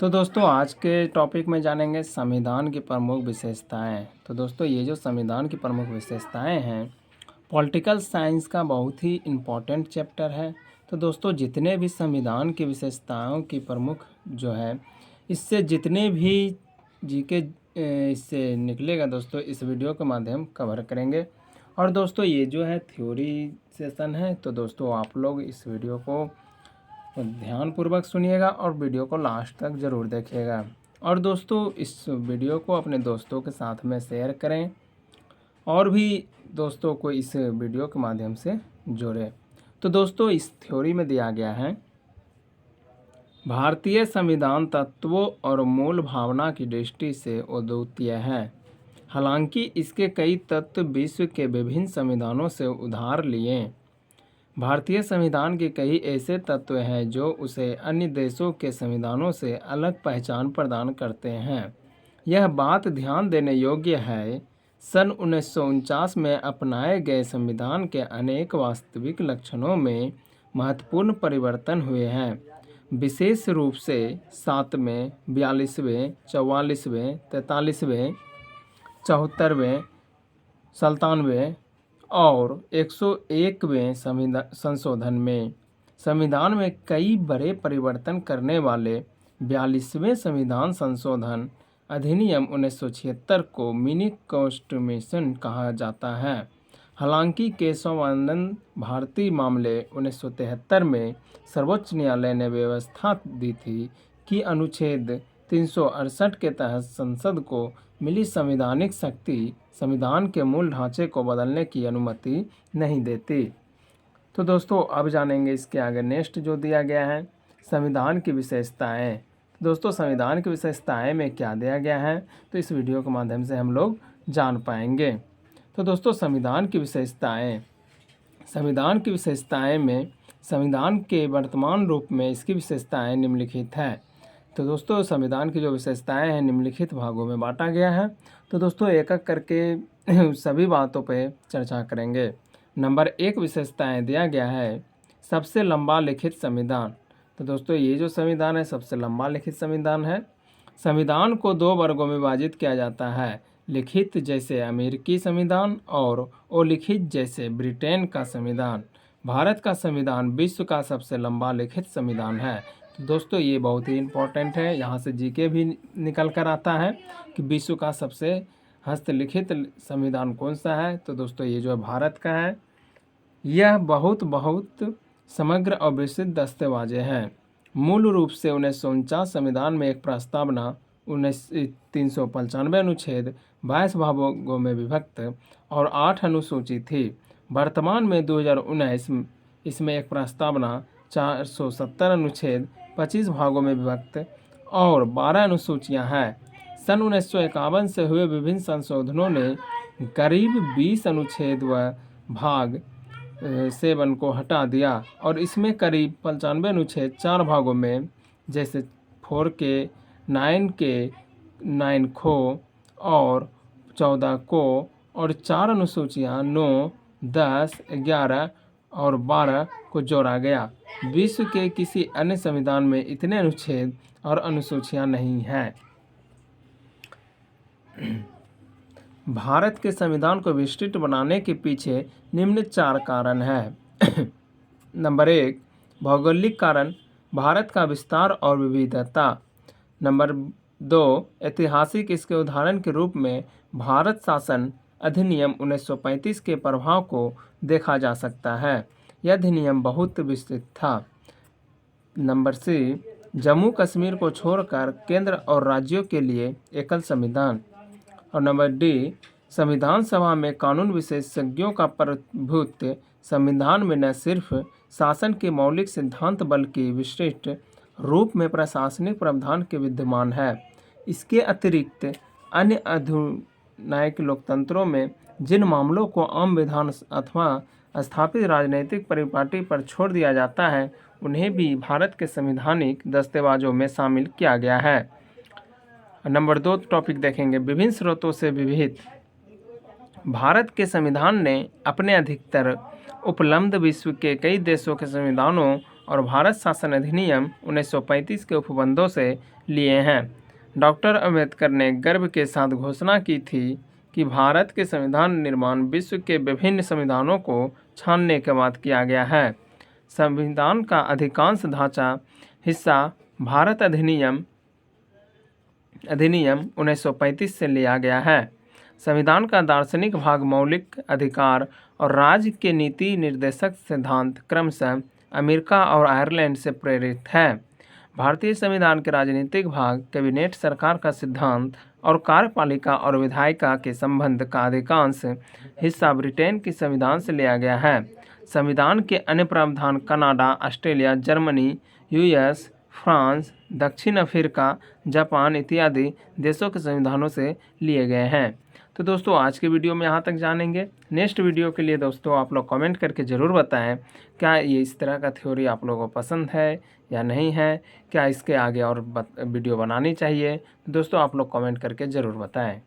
तो दोस्तों आज के टॉपिक में जानेंगे संविधान की प्रमुख विशेषताएं। तो दोस्तों ये जो संविधान की प्रमुख विशेषताएं हैं, पॉलिटिकल साइंस का बहुत ही इम्पोर्टेंट चैप्टर है। तो दोस्तों जितने भी संविधान की विशेषताओं की प्रमुख जो है, इससे जितने भी जीके इससे निकलेगा दोस्तों, इस वीडियो के माध्यम कवर करेंगे। और दोस्तों ये जो है थ्योरी सेशन है, तो दोस्तों आप लोग इस वीडियो को तो ध्यानपूर्वक सुनिएगा और वीडियो को लास्ट तक ज़रूर देखिएगा। और दोस्तों इस वीडियो को अपने दोस्तों के साथ में शेयर करें और भी दोस्तों को इस वीडियो के माध्यम से जोड़ें। तो दोस्तों इस थ्योरी में दिया गया है, भारतीय संविधान तत्वों और मूल भावना की दृष्टि से अद्वितीय है। हालांकि इसके कई तत्व विश्व के विभिन्न संविधानों से उधार लिए। भारतीय संविधान के कई ऐसे तत्व हैं जो उसे अन्य देशों के संविधानों से अलग पहचान प्रदान करते हैं। यह बात ध्यान देने योग्य है, सन 1949 में अपनाए गए संविधान के अनेक वास्तविक लक्षणों में महत्वपूर्ण परिवर्तन हुए हैं। विशेष रूप से 7वें, 42वें, 44वें, 43वें, 74वें, 97वें और 101वें संशोधन में संविधान में कई बड़े परिवर्तन करने वाले 42वें संविधान संशोधन अधिनियम 1976 को मिनी कॉन्स्टिट्यूशन कहा जाता है। हालांकि केशवानंद भारतीय मामले 1973 में सर्वोच्च न्यायालय ने व्यवस्था दी थी कि अनुच्छेद 368 के तहत संसद को मिली संवैधानिक शक्ति संविधान के मूल ढांचे को बदलने की अनुमति नहीं देती। तो दोस्तों अब जानेंगे इसके आगे नेक्स्ट जो दिया गया है, संविधान की विशेषताएं। दोस्तों संविधान की विशेषताएं में क्या दिया गया है, तो इस वीडियो के माध्यम से हम लोग जान पाएंगे। तो दोस्तों संविधान की विशेषताएं में संविधान के वर्तमान रूप में इसकी विशेषताएं निम्नलिखित है। तो दोस्तों संविधान की जो विशेषताएं हैं निम्नलिखित भागों में बांटा गया है। तो दोस्तों एक एक करके सभी बातों पे चर्चा करेंगे। नंबर 1 विशेषताएं दिया गया है, सबसे लंबा लिखित संविधान। तो दोस्तों ये जो संविधान है सबसे लंबा लिखित संविधान है। संविधान को 2 वर्गों में विभाजित किया जाता है, लिखित जैसे अमेरिकी संविधान और अलिखित जैसे ब्रिटेन का संविधान। भारत का संविधान विश्व का सबसे लंबा लिखित संविधान है। तो दोस्तों ये बहुत ही इम्पोर्टेंट है, यहाँ से जीके भी निकल कर आता है कि विश्व का सबसे हस्तलिखित संविधान कौन सा है। तो दोस्तों ये जो है भारत का है। यह बहुत समग्र और विस्तृत दस्तावेज है। मूल रूप से 1949 संविधान में एक प्रस्तावना 395 अनुच्छेद 22 भागों में विभक्त और 8 अनुसूची थी। वर्तमान में 2019 इसमें एक प्रस्तावना 470 अनुच्छेद 25 भागों में विभक्त और 12 अनुसूचियां हैं। सन 1951 से हुए विभिन्न संशोधनों ने करीब 20 अनुच्छेद व भाग 7 को हटा दिया और इसमें करीब 95 अनुच्छेद 4 भागों में, जैसे 4K, 9K, 9 खो और 14 को और 4 अनुसूचियां 9, 10, 11 और 12 को जोड़ा गया। विश्व के किसी अन्य संविधान में इतने अनुच्छेद और अनुसूचियां नहीं हैं। भारत के संविधान को विस्तृत बनाने के पीछे निम्न 4 कारण हैं। नंबर 1 भौगोलिक कारण, भारत का विस्तार और विविधता। नंबर 2 ऐतिहासिक, इसके उदाहरण के रूप में भारत शासन अधिनियम 1935 के प्रभाव को देखा जा सकता है। यह अधिनियम बहुत विस्तृत था। नंबर C जम्मू कश्मीर को छोड़कर केंद्र और राज्यों के लिए एकल संविधान। और नंबर D संविधान सभा में कानून विशेषज्ञों का प्रभुत्व। संविधान में न सिर्फ शासन के मौलिक सिद्धांत बल्कि विशिष्ट रूप में प्रशासनिक प्रावधान के विद्यमान है। इसके अतिरिक्त अन्य आधुनिक लोकतंत्रों में जिन मामलों को आम विधान अथवा स्थापित राजनीतिक परिपाटी पर छोड़ दिया जाता है, उन्हें भी भारत के संवैधानिक दस्तावेजों में शामिल किया गया है। नंबर 2 टॉपिक देखेंगे, विभिन्न स्रोतों से विविध। भारत के संविधान ने अपने अधिकतर उपलब्ध विश्व के कई देशों के संविधानों और भारत शासन अधिनियम 1935 के उपबंधों से लिए हैं। डॉक्टर अंबेडकर ने गर्व के साथ घोषणा की थी कि भारत के संविधान निर्माण विश्व के विभिन्न संविधानों को छानने के बाद किया गया है। संविधान का अधिकांश ढांचा हिस्सा भारत अधिनियम 1935 से लिया गया है। संविधान का दार्शनिक भाग मौलिक अधिकार और राज्य के नीति निर्देशक सिद्धांत क्रमशः अमेरिका और आयरलैंड से प्रेरित है। भारतीय संविधान के राजनीतिक भाग कैबिनेट सरकार का सिद्धांत और कार्यपालिका और विधायिका के संबंध का अधिकांश हिस्सा ब्रिटेन के संविधान से लिया गया है। संविधान के अन्य प्रावधान Canada, Australia, Germany, US, France, दक्षिण अफ्रीका, जापान इत्यादि देशों के संविधानों से लिए गए हैं। तो दोस्तों आज के वीडियो में यहाँ तक जानेंगे। नेक्स्ट वीडियो के लिए दोस्तों आप लोग कमेंट करके ज़रूर बताएं क्या ये इस तरह का थ्योरी आप लोगों को पसंद है या नहीं है, क्या इसके आगे और वीडियो बनानी चाहिए। दोस्तों आप लोग कमेंट करके ज़रूर बताएं।